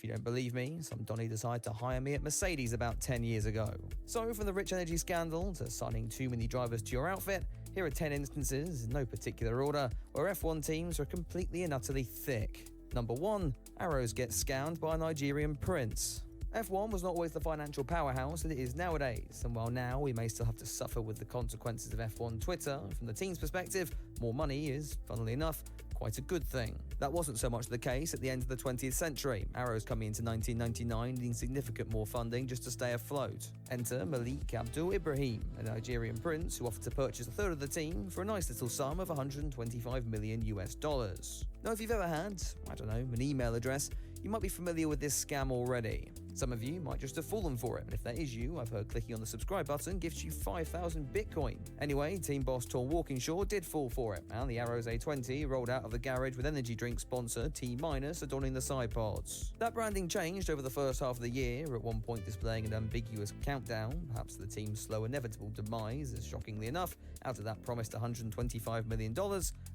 you don't believe me, some Donny decided to hire me at Mercedes about 10 years ago. So from the rich energy scandal to signing too many drivers to your outfit, here are 10 instances, in no particular order, where F1 teams are completely and utterly thick. Number 1. Arrows get scammed by a Nigerian prince. F1 was not always the financial powerhouse that it is nowadays, and while now we may still have to suffer with the consequences of F1 Twitter, from the team's perspective, more money is, funnily enough, quite a good thing. That wasn't so much the case at the end of the 20th century, Arrows coming into 1999 needing significant more funding just to stay afloat. Enter Malik Abdul Ibrahim, a Nigerian prince who offered to purchase a third of the team for a nice little sum of $125 million US. Now if you've ever had, I don't know, an email address, you might be familiar with this scam already. Some of you might just have fallen for it, and if that is you, I've heard clicking on the subscribe button gives you 5,000 Bitcoin. Anyway, team boss Tom Walkinshaw did fall for it, and the Arrows A20 rolled out of the garage with energy drink sponsor T- adorning the side pods. That branding changed over the first half of the year, at one point displaying an ambiguous countdown, perhaps the team's slow inevitable demise, as shockingly enough, out of that promised $125 million,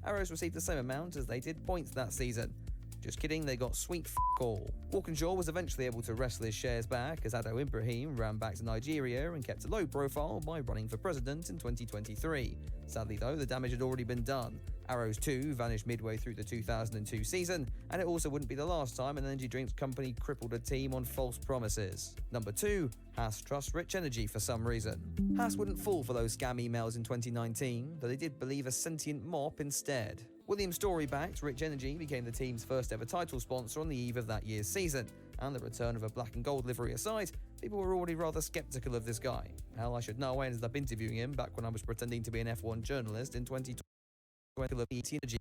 Arrows received the same amount as they did points that season. Just kidding, they got sweet all. Walkinshaw was eventually able to wrestle his shares back as Ado Ibrahim ran back to Nigeria and kept a low profile by running for president in 2023. Sadly though, the damage had already been done. Arrows 2 vanished midway through the 2002 season, and it also wouldn't be the last time an energy drinks company crippled a team on false promises. Number 2. Haas trusts Rich Energy for some reason. Haas wouldn't fall for those scam emails in 2019, but they did believe a sentient mop instead. William Story-backed Rich Energy became the team's first ever title sponsor on the eve of that year's season, and the return of a black and gold livery aside, people were already rather skeptical of this guy. Hell, I should know, I ended up interviewing him back when I was pretending to be an F1 journalist in 2020.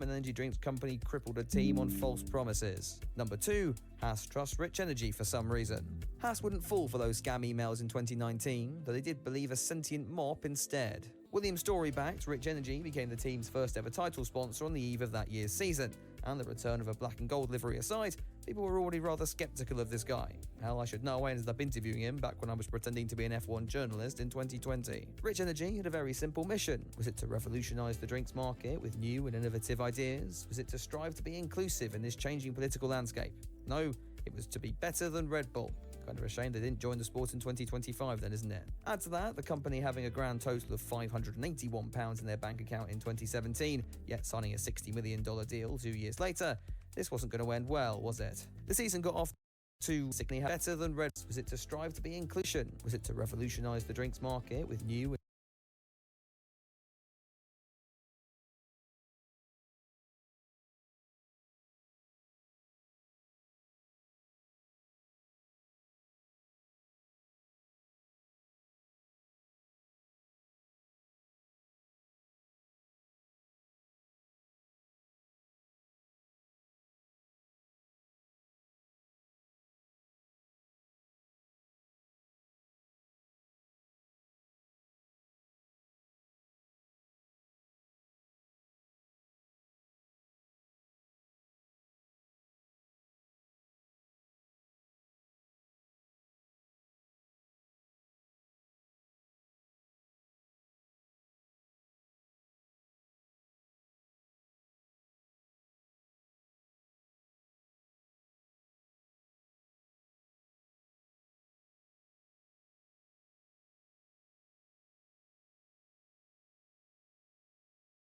An energy drinks company crippled a team on false promises. Number 2. Haas trusts Rich Energy for some reason. Haas wouldn't fall for those scam emails in 2019, but they did believe a sentient mop instead. William Story-backed Rich Energy became the team's first ever title sponsor on the eve of that year's season, and the return of a black and gold livery aside, people were already rather skeptical of this guy. Hell, I should know, I ended up interviewing him back when I was pretending to be an F1 journalist in 2020. Rich Energy had a very simple mission. Was it to revolutionize the drinks market with new and innovative ideas? Was it to strive to be inclusive in this changing political landscape? No, it was to be better than Red Bull. Kind of a shame they didn't join the sport in 2025 then, isn't it? Add to that, the company having a grand total of £581 in their bank account in 2017, yet signing a $60 million deal 2 years later. This wasn't going to end well, was it? The season got off to sickly better than Red. Was it to strive to be inclusion? Was it to revolutionize the drinks market with new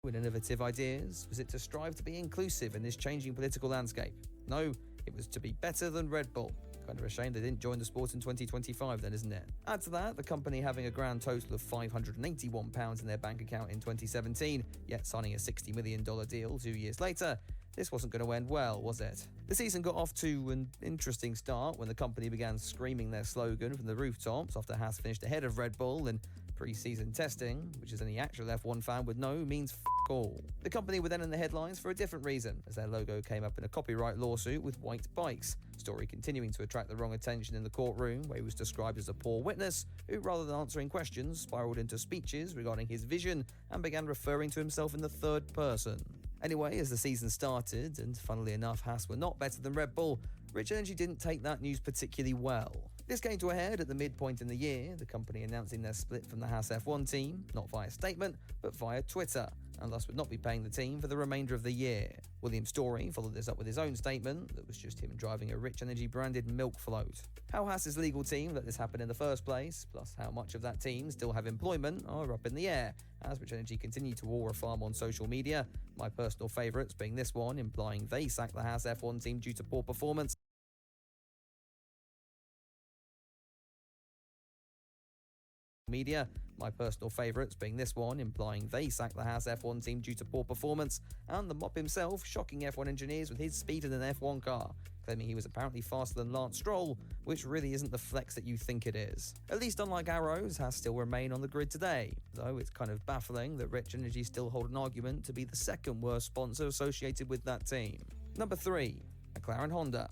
and innovative ideas? Was it to strive to be inclusive in this changing political landscape? No, it was to be better than Red Bull. Kind of a shame they didn't join the sport in 2025 then, isn't it? Add to that, the company having a grand total of £581 in their bank account in 2017, yet signing a $60 million deal 2 years later. This wasn't going to end well, was it? The season got off to an interesting start when the company began screaming their slogan from the rooftops after Haas finished ahead of Red Bull in pre-season testing, which as any actual F1 fan would know means f*** all. The company were then in the headlines for a different reason, as their logo came up in a copyright lawsuit with white bikes, story continuing to attract the wrong attention in the courtroom, where he was described as a poor witness who, rather than answering questions, spiraled into speeches regarding his vision and began referring to himself in the third person. Anyway, as the season started, and funnily enough Haas were not better than Red Bull, Rich Energy didn't take that news particularly well. This came to a head at the midpoint in the year, the company announcing their split from the Haas F1 team, not via statement, but via Twitter, and thus would not be paying the team for the remainder of the year. William Story followed this up with his own statement that was just him driving a Rich Energy branded milk float. How Haas's legal team let this happen in the first place, plus how much of that team still have employment, are up in the air, as Rich Energy continue to war a farm on social media, my personal favourites being this one, implying they sacked the Haas F1 team due to poor performance. My personal favourites being this one, implying they sacked the Haas F1 team due to poor performance, and the mop himself shocking F1 engineers with his speed in an F1 car, claiming he was apparently faster than Lance Stroll, which really isn't the flex that you think it is. At least unlike Arrows, Haas still remain on the grid today, though it's kind of baffling that Rich Energy still hold an argument to be the second worst sponsor associated with that team. Number 3. McLaren Honda.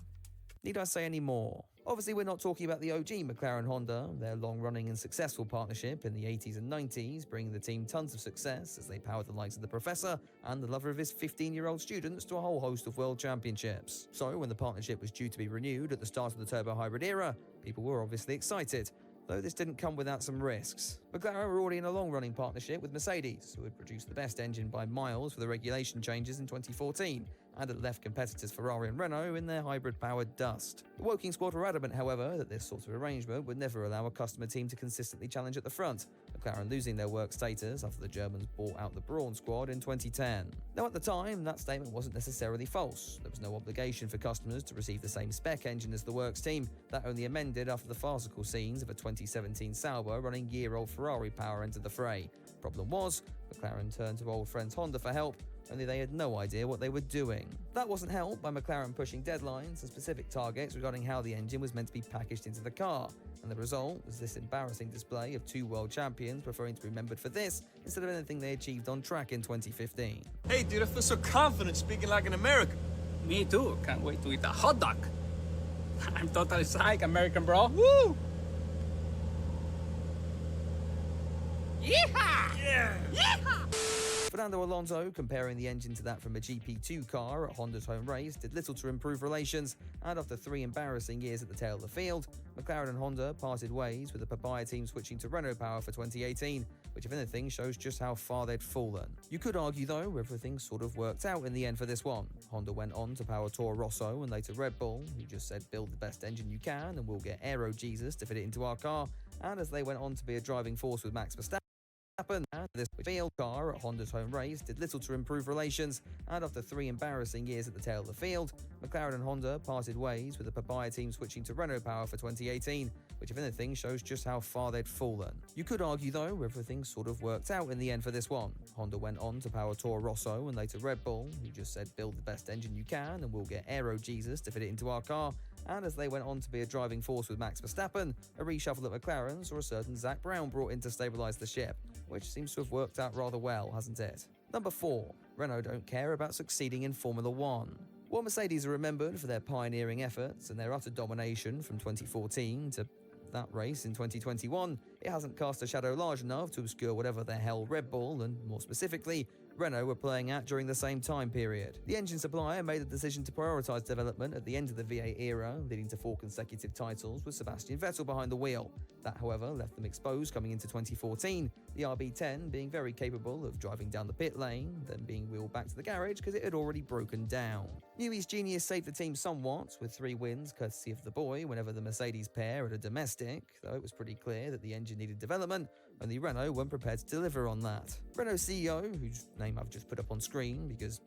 Need I say any more? Obviously, we're not talking about the OG McLaren Honda, their long-running and successful partnership in the 80s and 90s, bringing the team tons of success as they powered the likes of the Professor and the lover of his 15-year-old students to a whole host of world championships. So, when the partnership was due to be renewed at the start of the turbo hybrid era, people were obviously excited, though this didn't come without some risks. McLaren were already in a long-running partnership with Mercedes, who had produced the best engine by miles for the regulation changes in 2014, and had left competitors Ferrari and Renault in their hybrid-powered dust. The Woking squad were adamant, however, that this sort of arrangement would never allow a customer team to consistently challenge at the front, McLaren losing their work status after the Germans bought out the Brawn squad in 2010. Now, at the time, that statement wasn't necessarily false. There was no obligation for customers to receive the same spec engine as the works team. That only amended after the farcical scenes of a 2017 Sauber running year-old Ferrari power entered the fray. Problem was, McLaren turned to old friends Honda for help, only they had no idea what they were doing. That wasn't helped by McLaren pushing deadlines and specific targets regarding how the engine was meant to be packaged into the car, and the result was this embarrassing display of two world champions preferring to be remembered for this instead of anything they achieved on track in 2015. Hey dude, I feel so confident speaking like an American. Me too, can't wait to eat a hot dog. I'm totally psyched, American bro. Woo! Yeehaw! Yeah! Yeehaw! Fernando Alonso, comparing the engine to that from a GP2 car at Honda's home race, did little to improve relations, and after 3 embarrassing years at the tail of the field, McLaren and Honda parted ways, with the papaya team switching to Renault power for 2018, which if anything shows just how far they'd fallen. You could argue though, everything sort of worked out in the end for this one. Honda went on to power Toro Rosso and later Red Bull, who just said build the best engine you can and we'll get Aero Jesus to fit it into our car, and as they went on to be a driving force with Max Verstappen, and this field car at Honda's home race did little to improve relations, and after 3 embarrassing years at the tail of the field, McLaren and Honda parted ways, with the papaya team switching to Renault power for 2018, which if anything shows just how far they'd fallen. You could argue though, everything sort of worked out in the end for this one. Honda went on to power Toro Rosso and later Red Bull, who just said build the best engine you can and we'll get Aero Jesus to fit it into our car, and as they went on to be a driving force with Max Verstappen, a reshuffle at McLaren saw a certain Zach Brown brought in to stabilise the ship, which seems to have worked out rather well, hasn't it? Number 4. Renault don't care about succeeding in Formula 1. While Mercedes are remembered for their pioneering efforts and their utter domination from 2014 to that race in 2021, it hasn't cast a shadow large enough to obscure whatever the hell Red Bull, and more specifically, Renault were playing at during the same time period. The engine supplier made the decision to prioritise development at the end of the V8 era, leading to 4 consecutive titles with Sebastian Vettel behind the wheel. That, however, left them exposed coming into 2014, the RB10 being very capable of driving down the pit lane, then being wheeled back to the garage because it had already broken down. Newey's genius saved the team somewhat, with 3 wins courtesy of the boy whenever the Mercedes pair had a domestic, though it was pretty clear that the engine needed development, only Renault weren't prepared to deliver on that. Renault CEO, whose name I've just put up on screen because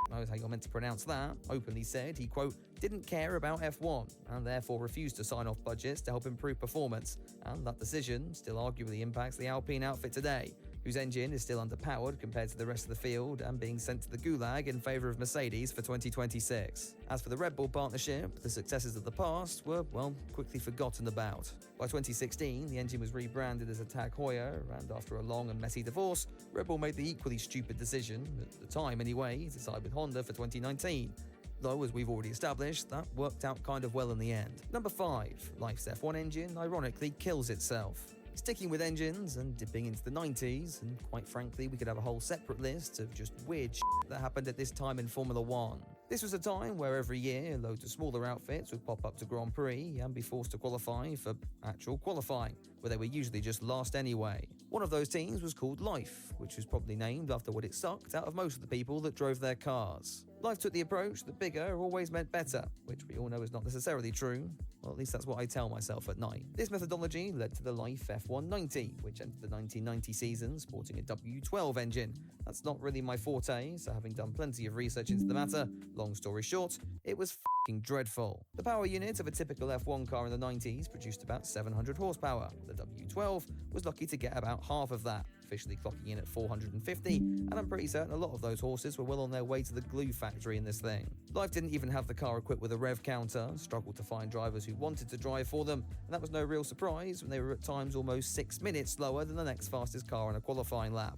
knows how you're meant to pronounce that, openly said he, quote, didn't care about F1 and therefore refused to sign off budgets to help improve performance, and that decision still arguably impacts the Alpine outfit today, whose engine is still underpowered compared to the rest of the field and being sent to the gulag in favour of Mercedes for 2026. As for the Red Bull partnership, the successes of the past were, well, quickly forgotten about. By 2016, the engine was rebranded as a Tag Heuer, and after a long and messy divorce, Red Bull made the equally stupid decision, at the time anyway, to side with Honda for 2019. Though, as we've already established, that worked out kind of well in the end. Number 5. Life's F1 engine ironically kills itself. Sticking with engines and dipping into the 90s, and quite frankly, we could have a whole separate list of just weird shit that happened at this time in Formula 1. This was a time where every year loads of smaller outfits would pop up to Grand Prix and be forced to qualify for actual qualifying, where they were usually just last anyway. One of those teams was called Life, which was probably named after what it sucked out of most of the people that drove their cars. Life took the approach that bigger always meant better, which we all know is not necessarily true. Well, at least that's what I tell myself at night. This methodology led to the Life F190, which entered the 1990 season sporting a W12 engine. That's not really my forte, so having done plenty of research into the matter, long story short, it was f***ing dreadful. The power unit of a typical F1 car in the 90s produced about 700 horsepower. The W12 was lucky to get about half of that, officially clocking in at 450, and I'm pretty certain a lot of those horses were well on their way to the glue factory in this thing. Life didn't even have the car equipped with a rev counter, struggled to find drivers who wanted to drive for them, and that was no real surprise when they were at times almost 6 minutes slower than the next fastest car on a qualifying lap.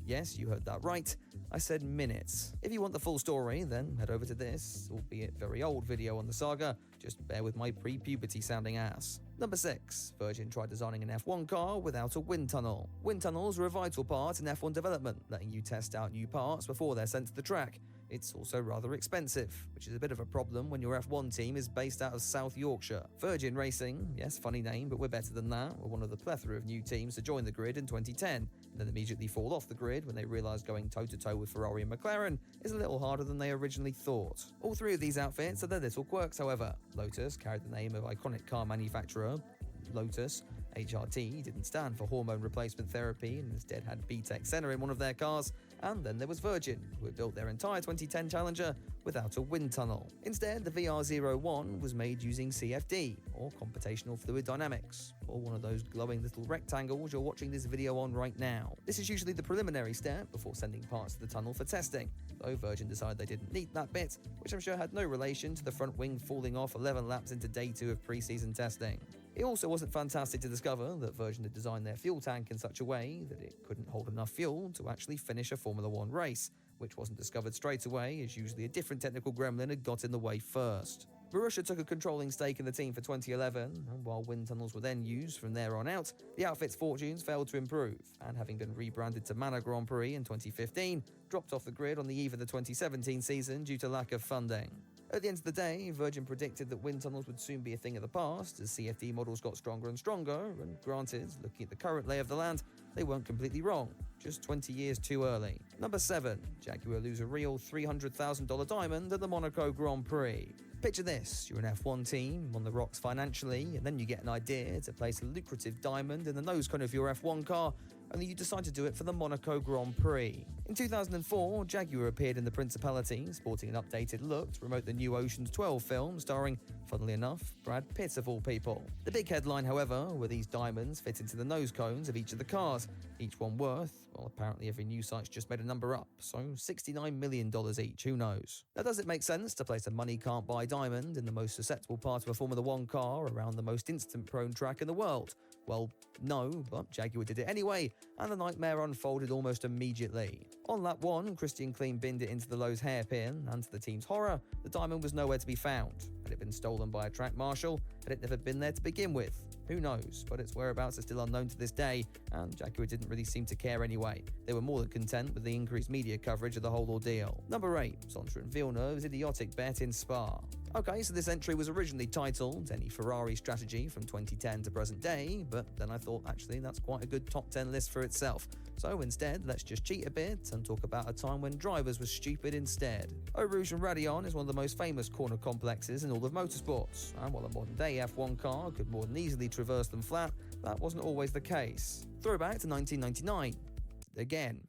Yes, you heard that right. I said minutes. If you want the full story, then head over to this, albeit very old video on the saga. Just bear with my pre-puberty sounding ass. Number 6. Virgin tried designing an F1 car without a wind tunnel. Wind tunnels are a vital part in F1 development, letting you test out new parts before they're sent to the track. It's also rather expensive, which is a bit of a problem when your F1 team is based out of South Yorkshire. Virgin Racing, yes, funny name, but we're better than that, were one of the plethora of new teams to join the grid in 2010, and then immediately fall off the grid when they realise going toe-to-toe with Ferrari and McLaren is a little harder than they originally thought. All three of these outfits had their little quirks, however. Lotus carried the name of iconic car manufacturer Lotus. HRT didn't stand for hormone replacement therapy and instead had BTEC Senna in one of their cars. And then there was Virgin, who had built their entire 2010 Challenger without a wind tunnel. Instead, the VR01 was made using CFD, or computational fluid dynamics, or one of those glowing little rectangles you're watching this video on right now. This is usually the preliminary step before sending parts to the tunnel for testing, though Virgin decided they didn't need that bit, which I'm sure had no relation to the front wing falling off 11 laps into day 2 of pre-season testing. It also wasn't fantastic to discover that Virgin had designed their fuel tank in such a way that it couldn't hold enough fuel to actually finish a Formula 1 race, which wasn't discovered straight away, as usually a different technical gremlin had got in the way first. Marussia took a controlling stake in the team for 2011, and while wind tunnels were then used from there on out, the outfit's fortunes failed to improve, and having been rebranded to Manor Grand Prix in 2015, dropped off the grid on the eve of the 2017 season due to lack of funding. At the end of the day, Virgin predicted that wind tunnels would soon be a thing of the past as CFD models got stronger and stronger, and granted, looking at the current lay of the land, they weren't completely wrong, just 20 years too early. Number 7. Jaguar lose a real $300,000 diamond at the Monaco Grand Prix. Picture this, you're an F1 team, on the rocks financially, and then you get an idea to place a lucrative diamond in the nose cone of your F1 car, only you decide to do it for the Monaco Grand Prix. In 2004, Jaguar appeared in the Principality, sporting an updated look to promote the new Ocean's 12 film starring, funnily enough, Brad Pitt of all people. The big headline, however, were these diamonds fit into the nose cones of each of the cars, each one worth, well, apparently every news site's just made a number up, so $69 million each, who knows? Now, does it make sense to place a money-can't-buy diamond in the most susceptible part of a Formula 1 car around the most incident-prone track in the world? Well, no, but Jaguar did it anyway, and the nightmare unfolded almost immediately. On lap 1, Christian Klein binned it into the Lowe's hairpin, and to the team's horror, the diamond was nowhere to be found. Had it been stolen by a track marshal? Had it never been there to begin with? Who knows, but its whereabouts are still unknown to this day, and Jaguar didn't really seem to care anyway. They were more than content with the increased media coverage of the whole ordeal. Number 8. Sainz and Villeneuve's idiotic bet in Spa. Okay, so this entry was originally titled Any Ferrari Strategy from 2010 to Present Day, but then I thought actually that's quite a good top 10 list for itself. So instead, let's just cheat a bit and talk about a time when drivers were stupid instead. Eau Rouge and Raidillon is one of the most famous corner complexes in all of motorsports, and while a modern day F1 car could more than easily traverse them flat, that wasn't always the case. Throwback to 1999. Again,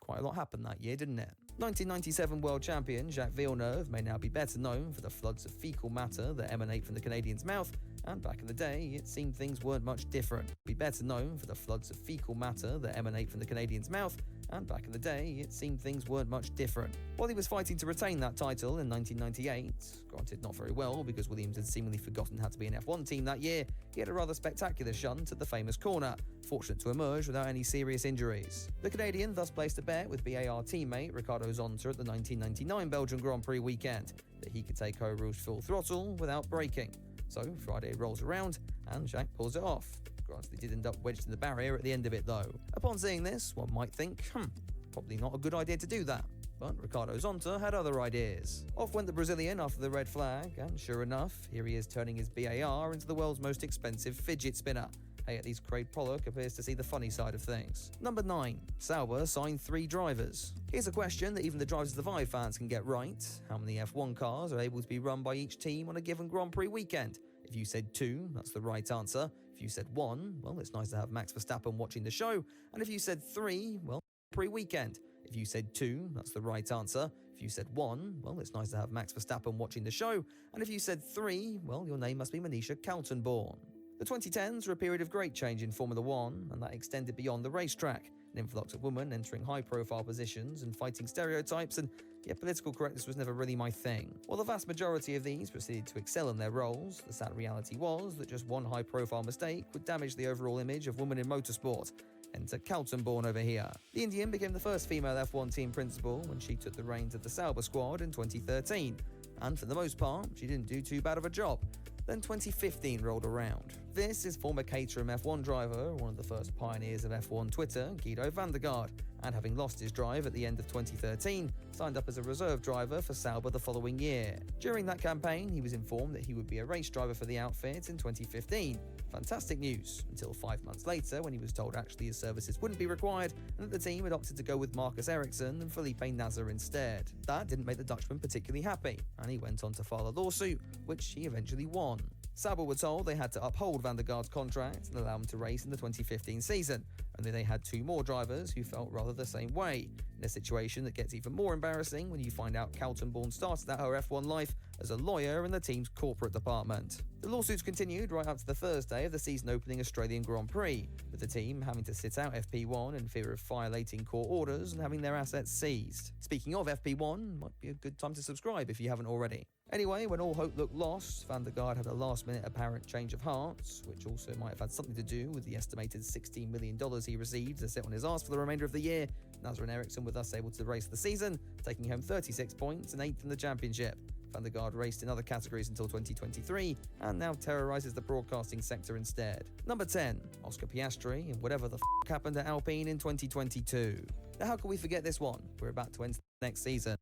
quite a lot happened that year, didn't it? 1997 world champion Jacques Villeneuve may now be better known for the floods of fecal matter that emanate from the Canadian's mouth, and back in the day, it seemed things weren't much different. Be better known for the floods of fecal matter that emanate from the Canadian's mouth, and back in the day, it seemed things weren't much different. While he was fighting to retain that title in 1998, granted not very well because Williams had seemingly forgotten how to be an F1 team that year, he had a rather spectacular shunt at the famous corner, fortunate to emerge without any serious injuries. The Canadian thus placed a bet with BAR teammate Ricardo Zonta at the 1999 Belgian Grand Prix weekend that he could take Eau Rouge full throttle without braking. So Friday rolls around and Jacques pulls it off. Granted, he did end up wedged in the barrier at the end of it though. Upon seeing this, one might think, probably not a good idea to do that. But Ricardo Zonta had other ideas. Off went the Brazilian after the red flag, and sure enough, here he is turning his BAR into the world's most expensive fidget spinner. Hey, at least Craig Pollock appears to see the funny side of things. Number 9. Sauber signed 3 drivers. Here's a question that even the Drives to Survive fans can get right. How many F1 cars are able to be run by each team on a given Grand Prix weekend? If you said 2, that's the right answer. If you said 1, well, it's nice to have Max Verstappen watching the show. And if you said 3, well, Grand Prix weekend. If you said 2, that's the right answer. If you said 1, well, it's nice to have Max Verstappen watching the show. And if you said 3, well, your name must be Manisha Kaltenborn. The 2010s were a period of great change in Formula One, and that extended beyond the racetrack. An influx of women entering high-profile positions and fighting stereotypes, and yet political correctness was never really my thing. While the vast majority of these proceeded to excel in their roles, the sad reality was that just one high-profile mistake would damage the overall image of women in motorsport. Enter Kaltenborn over here. The Indian became the first female F1 team principal when she took the reins of the Sauber squad in 2013, and for the most part, she didn't do too bad of a job. Then 2015 rolled around. This is former Caterham F1 driver, one of the first pioneers of F1 Twitter, Guido van der Garde, and having lost his drive at the end of 2013, signed up as a reserve driver for Sauber the following year. During that campaign, he was informed that he would be a race driver for the outfit in 2015. Fantastic news, until 5 months later when he was told actually his services wouldn't be required and that the team had opted to go with Marcus Ericsson and Felipe Nasr instead. That didn't make the Dutchman particularly happy, and he went on to file a lawsuit, which he eventually won. Sauber were told they had to uphold Van der Garde's contract and allow him to race in the 2015 season, only they had 2 more drivers who felt rather the same way, in a situation that gets even more embarrassing when you find out Kaltenborn started out her F1 life as a lawyer in the team's corporate department. The lawsuits continued right up to the Thursday of the season-opening Australian Grand Prix, with the team having to sit out FP1 in fear of violating court orders and having their assets seized. Speaking of FP1, might be a good time to subscribe if you haven't already. Anyway, when all hope looked lost, Van der Garde had a last-minute apparent change of hearts, which also might have had something to do with the estimated $16 million he received to sit on his arse for the remainder of the year. Nasr and Ericsson were thus able to race the season, taking home 36 points and 8th in the championship. Van der Garde raced in other categories until 2023, and now terrorizes the broadcasting sector instead. Number 10, Oscar Piastri, and whatever the happened at Alpine in 2022. Now how can we forget this one? We're about to enter the next season.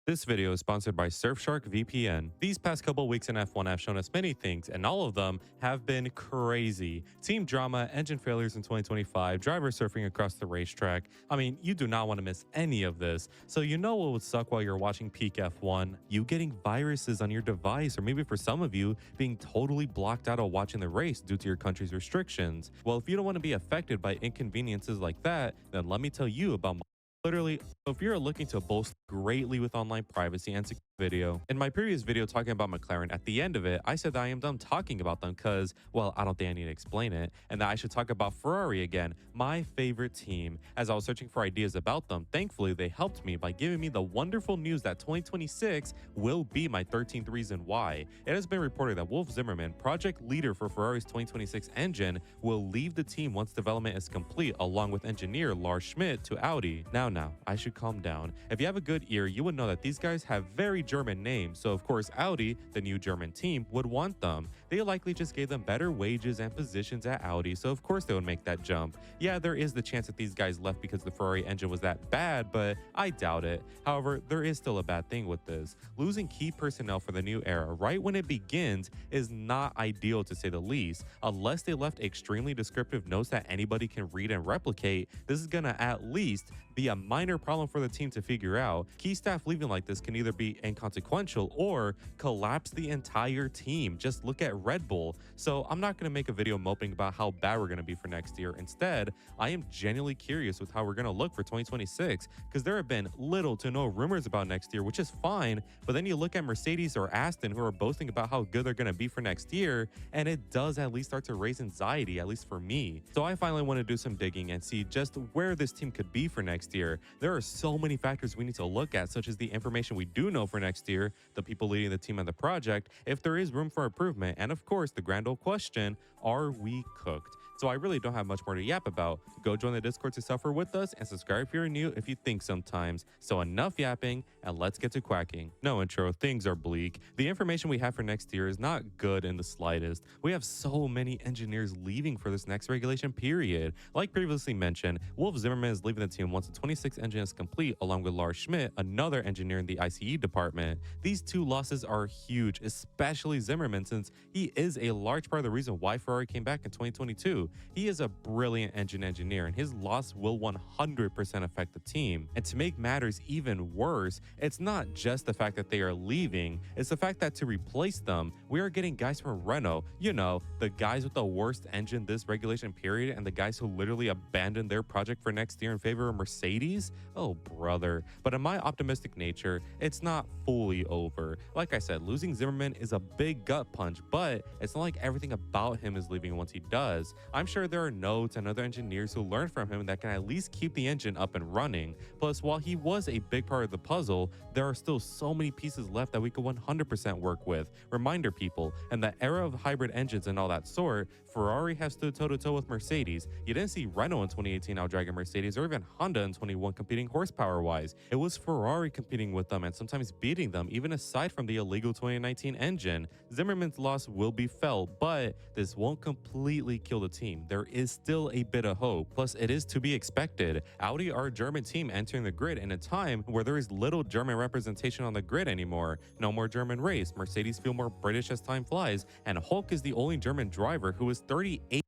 This video is sponsored by Surfshark VPN. These past couple weeks in F1 have shown us many things, and all of them have been crazy. Team drama, engine failures in 2025, driver surfing across the racetrack. I mean, you do not want to miss any of this. So you know what would suck while you're watching peak F1? You getting viruses on your device, or maybe for some of you, being totally blocked out of watching the race due to your country's restrictions. Well, if you don't want to be affected by inconveniences like that, then let me tell you about literally, if you're looking to boast greatly with online privacy and security video. In my previous video talking about McLaren, at the end of it, I said that I am done talking about them because, well, I don't think I need to explain it, and that I should talk about Ferrari again, my favorite team. As I was searching for ideas about them, thankfully they helped me by giving me the wonderful news that 2026 will be my 13th reason why. It has been reported that Wolf Zimmerman, project leader for Ferrari's 2026 engine, will leave the team once development is complete, along with engineer Lars Schmidt to Audi. Now, I should calm down. If you have a good ear, you would know that these guys have very German names, so of course Audi, the new German team, would want them. They likely just gave them better wages and positions at Audi, so of course they would make that jump. Yeah, there is the chance that these guys left because the Ferrari engine was that bad, but I doubt it. However, there is still a bad thing with this. Losing key personnel for the new era right when it begins is not ideal, to say the least. Unless they left extremely descriptive notes that anybody can read and replicate, this is gonna at least be a minor problem for the team to figure out. Key staff leaving like this can either be inconsequential or collapse the entire team. Just look at Red Bull. So I'm not going to make a video moping about how bad we're going to be for next year. Instead, I am genuinely curious with how we're going to look for 2026 because there have been little to no rumors about next year, which is fine. But then you look at Mercedes or Aston who are boasting about how good they're going to be for next year, and it does at least start to raise anxiety, at least for me. So I finally want to do some digging and see just where this team could be for next year. There are so many factors we need to look at, such as the information we do know for next year, the people leading the team and the project, if there is room for improvement, and of course, the grand old question, are we cooked? So I really don't have much more to yap about. Go join the Discord to suffer with us and subscribe if you're new if you think sometimes. So enough yapping and let's get to quacking. No intro, things are bleak. The information we have for next year is not good in the slightest. We have so many engineers leaving for this next regulation period. Like previously mentioned, Wolf Zimmerman is leaving the team once the 26 engine is complete, along with Lars Schmidt, another engineer in the ICE department. These two losses are huge, especially Zimmerman, since he is a large part of the reason why Ferrari came back in 2022. He is a brilliant engine engineer, and his loss will 100% affect the team. And to make matters even worse, it's not just the fact that they are leaving, it's the fact that to replace them, we are getting guys from Renault, you know, the guys with the worst engine this regulation period and the guys who literally abandoned their project for next year in favor of Mercedes. Oh, brother. But in my optimistic nature, it's not fully over. Like I said, losing Zimmerman is a big gut punch, but it's not like everything about him is leaving once he does. I'm sure there are notes and other engineers who learn from him that can at least keep the engine up and running. Plus, while he was a big part of the puzzle, there are still so many pieces left that we could 100% work with. Reminder people, in the era of hybrid engines and all that sort, Ferrari has stood toe-to-toe with Mercedes. You didn't see Renault in 2018 outdragging Mercedes, or even Honda in 21 competing horsepower-wise. It was Ferrari competing with them and sometimes beating them, even aside from the illegal 2019 engine. Zimmerman's loss will be felt, but this won't completely kill the team. There is still a bit of hope. Plus, it is to be expected. Audi are a German team entering the grid in a time where there is little German representation on the grid anymore. No more German race. Mercedes feel more British as time flies, and Hulk is the only German driver who is 38,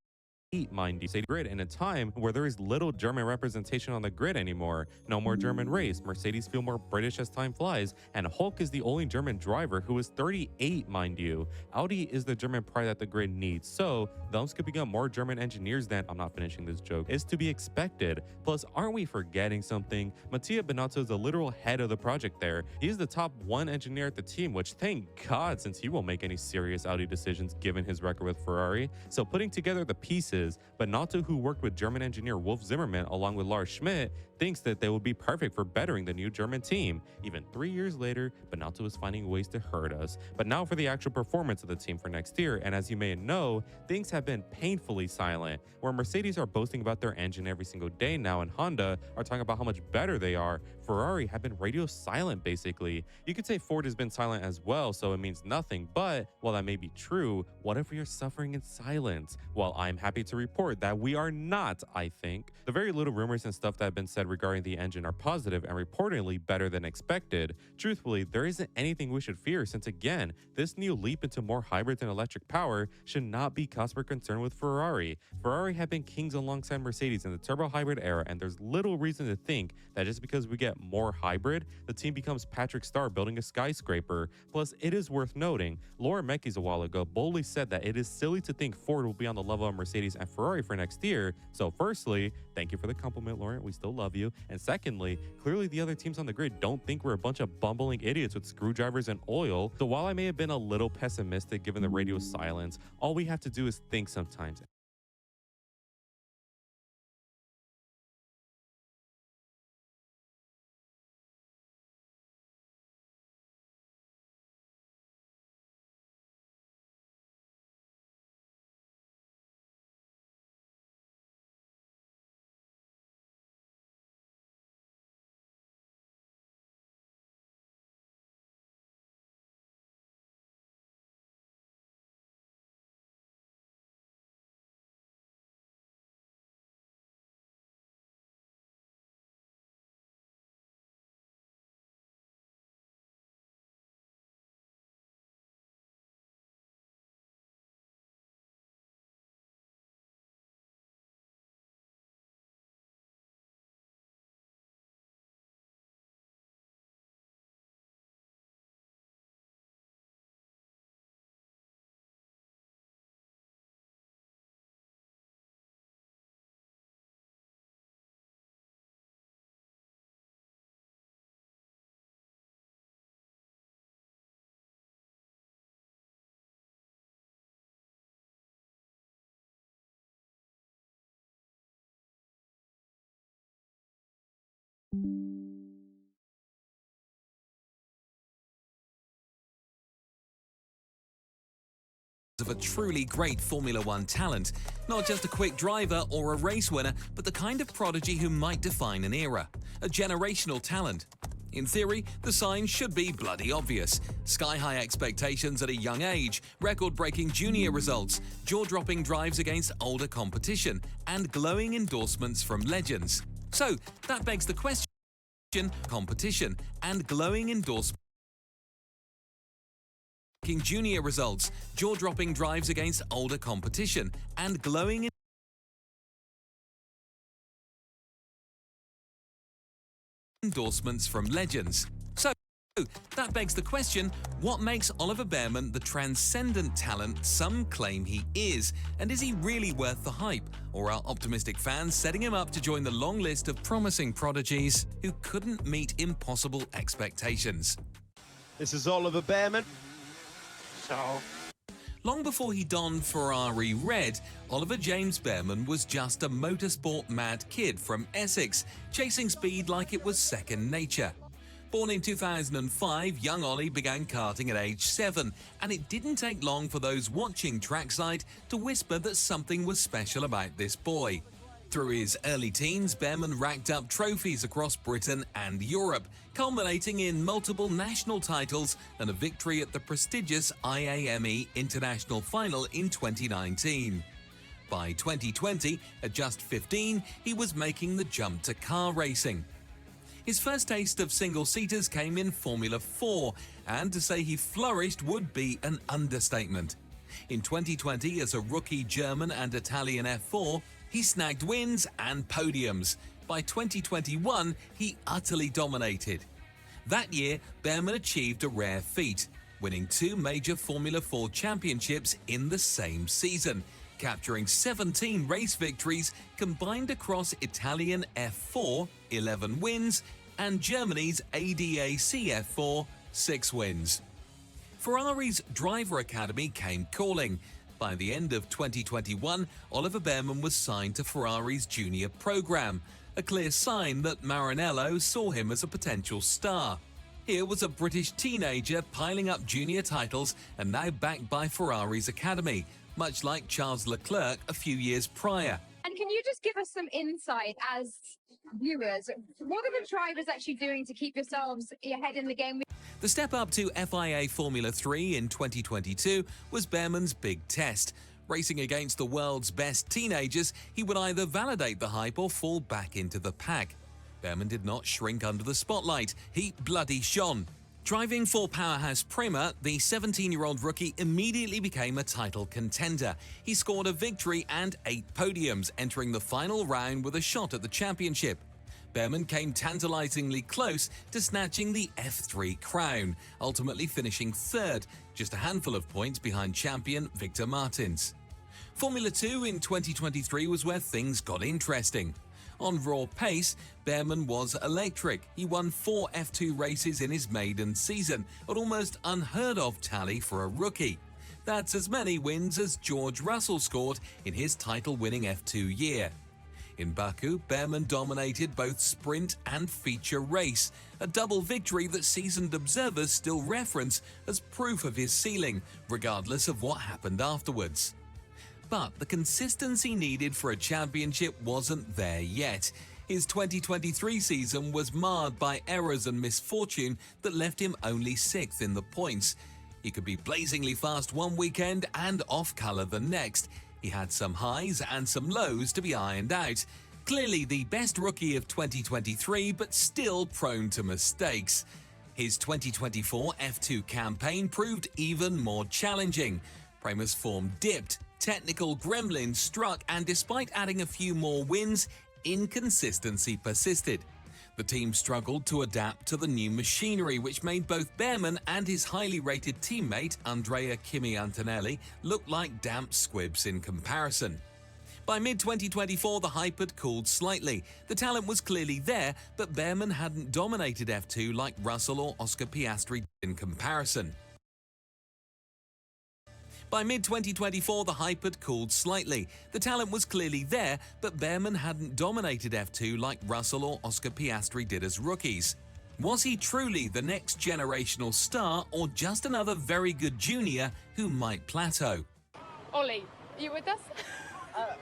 mind you, say grid in a time where there is little German representation on the grid anymore. No more German race. Mercedes feel more British as time flies, and Hulk is the only German driver who is 38, mind you. Audi is the German pride that the grid needs, so them could become more German engineers than, I'm not finishing this joke, is to be expected. Plus, aren't we forgetting something? Mattia Binotto is the literal head of the project there. He is the top one engineer at the team, which thank God, since he won't make any serious Audi decisions given his record with Ferrari. So putting together the pieces, Binotto, who worked with German engineer Wolf Zimmerman along with Lars Schmidt, thinks that they would be perfect for bettering the new German team. Even 3 years later, Binotto is finding ways to hurt us. But now for the actual performance of the team for next year, and as you may know, things have been painfully silent. Where Mercedes are boasting about their engine every single day now, and Honda are talking about how much better they are, Ferrari have been radio silent basically. You could say Ford has been silent as well, so it means nothing, but while that may be true, what if we are suffering in silence? Well, I'm happy to report that we are not, I think. The very little rumors and stuff that have been said regarding the engine are positive and reportedly better than expected. Truthfully, there isn't anything we should fear since, again, this new leap into more hybrids and electric power should not be cause for concern with Ferrari. Ferrari have been kings alongside Mercedes in the turbo hybrid era, and there's little reason to think that just because we get more hybrid, the team becomes Patrick Starr building a skyscraper. Plus, it is worth noting, Laura Mekies a while ago boldly said that it is silly to think Ford will be on the level of Mercedes and Ferrari for next year. So firstly, thank you for the compliment, Lauren. We still love you. And secondly, clearly the other teams on the grid don't think we're a bunch of bumbling idiots with screwdrivers and oil. So while I may have been a little pessimistic given the radio silence, all we have to do is think sometimes. Of a truly great Formula One talent, not just a quick driver or a race winner, but the kind of prodigy who might define an era, a generational talent. In theory, the signs should be bloody obvious. Sky-high expectations at a young age, record-breaking junior results, jaw-dropping drives against older competition, and glowing endorsements from legends. So, that begs the question, competition and glowing endorsements. Junior results, jaw-dropping drives against older competition, and glowing endorsements from legends. So, that begs the question, what makes Oliver Bearman the transcendent talent some claim he is? And is he really worth the hype? Or are optimistic fans setting him up to join the long list of promising prodigies who couldn't meet impossible expectations? This is Oliver Bearman. Long before he donned Ferrari red, Oliver James Bearman was just a motorsport-mad kid from Essex, chasing speed like it was second nature. Born in 2005, young Ollie began karting at age 7, and it didn't take long for those watching trackside to whisper that something was special about this boy. Through his early teens, Bearman racked up trophies across Britain and Europe, culminating in multiple national titles and a victory at the prestigious IAME International Final in 2019. By 2020, at just 15, he was making the jump to car racing. His first taste of single-seaters came in Formula 4, and to say he flourished would be an understatement. In 2020, as a rookie German and Italian F4, he snagged wins and podiums. By 2021, he utterly dominated. That year, Bearman achieved a rare feat, winning 2 major Formula 4 championships in the same season, capturing 17 race victories combined across Italian F4, 11 wins, and Germany's ADAC F4, 6 wins. Ferrari's driver academy came calling. By the end of 2021, Oliver Bearman was signed to Ferrari's junior program, a clear sign that Maranello saw him as a potential star. Here was a British teenager piling up junior titles and now backed by Ferrari's academy, much like Charles Leclerc a few years prior. And can you just give us some insight as viewers? What are the drivers actually doing to keep yourselves ahead in the game? The step up to FIA Formula 3 in 2022 was Bearman's big test. Racing against the world's best teenagers, he would either validate the hype or fall back into the pack. Bearman did not shrink under the spotlight. He bloody shone. Driving for Powerhouse Prema, the 17-year-old rookie immediately became a title contender. He scored a victory and 8 podiums, entering the final round with a shot at the championship. Bearman came tantalizingly close to snatching the F3 crown, ultimately finishing 3rd, just a handful of points behind champion Victor Martins. Formula 2 in 2023 was where things got interesting. On raw pace, Bearman was electric. He won 4 F2 races in his maiden season, an almost unheard of tally for a rookie. That's as many wins as George Russell scored in his title-winning F2 year. In Baku, Bearman dominated both sprint and feature race, a double victory that seasoned observers still reference as proof of his ceiling, regardless of what happened afterwards. But the consistency needed for a championship wasn't there yet. His 2023 season was marred by errors and misfortune that left him only 6th in the points. He could be blazingly fast one weekend and off-colour the next. He had some highs and some lows to be ironed out. Clearly the best rookie of 2023, but still prone to mistakes. His 2024 F2 campaign proved even more challenging. Prema's form dipped, technical gremlins struck, and despite adding a few more wins, inconsistency persisted. The team struggled to adapt to the new machinery, which made both Bearman and his highly rated teammate Andrea Kimi Antonelli look like damp squibs in comparison. By mid-2024, the hype had cooled slightly. The talent was clearly there, but Bearman hadn't dominated F2 like Russell or Oscar Piastri in comparison. By mid-2024, the hype had cooled slightly. The talent was clearly there, but Bearman hadn't dominated F2 like Russell or Oscar Piastri did as rookies. Was he truly the next generational star, or just another very good junior who might plateau? Ollie, are you with us?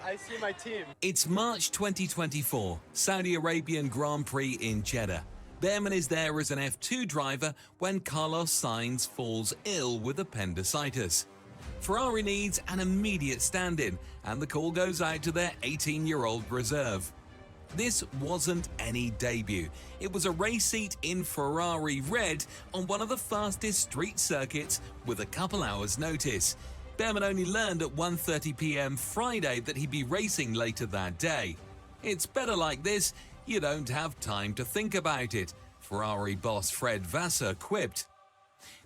I see my team. It's March 2024, Saudi Arabian Grand Prix in Jeddah. Bearman is there as an F2 driver when Carlos Sainz falls ill with appendicitis. Ferrari needs an immediate stand-in, and the call goes out to their 18-year-old reserve. This wasn't any debut. It was a race seat in Ferrari red on one of the fastest street circuits with a couple hours' notice. Bearman only learned at 1:30 p.m. Friday that he'd be racing later that day. It's better like this, you don't have time to think about it, Ferrari boss Fred Vasseur quipped.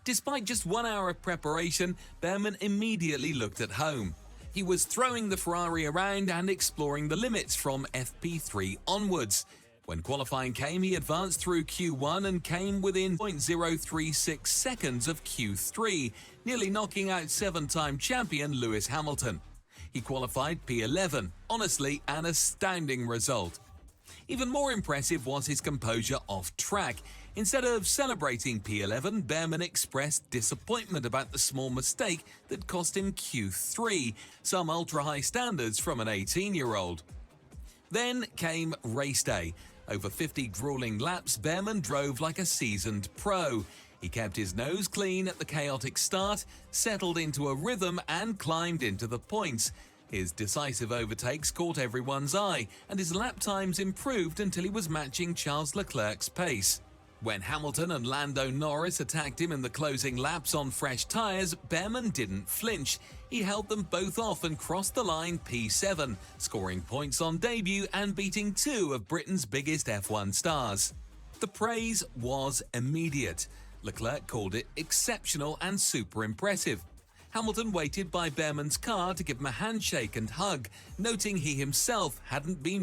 Despite just 1 hour of preparation, Bearman immediately looked at home. He was throwing the Ferrari around and exploring the limits from FP3 onwards. When qualifying came, he advanced through Q1 and came within 0.036 seconds of Q3, nearly knocking out 7-time champion Lewis Hamilton. He qualified P11, honestly an astounding result. Even more impressive was his composure off-track. Instead of celebrating P11, Bearman expressed disappointment about the small mistake that cost him Q3, some ultra-high standards from an 18-year-old. Then came race day. Over 50 grueling laps, Bearman drove like a seasoned pro. He kept his nose clean at the chaotic start, settled into a rhythm and climbed into the points. His decisive overtakes caught everyone's eye, and his lap times improved until he was matching Charles Leclerc's pace. When Hamilton and Lando Norris attacked him in the closing laps on fresh tyres, Bearman didn't flinch. He held them both off and crossed the line P7, scoring points on debut and beating 2 of Britain's biggest F1 stars. The praise was immediate. Leclerc called it exceptional and super impressive. Hamilton waited by Bearman's car to give him a handshake and hug, noting he himself hadn't been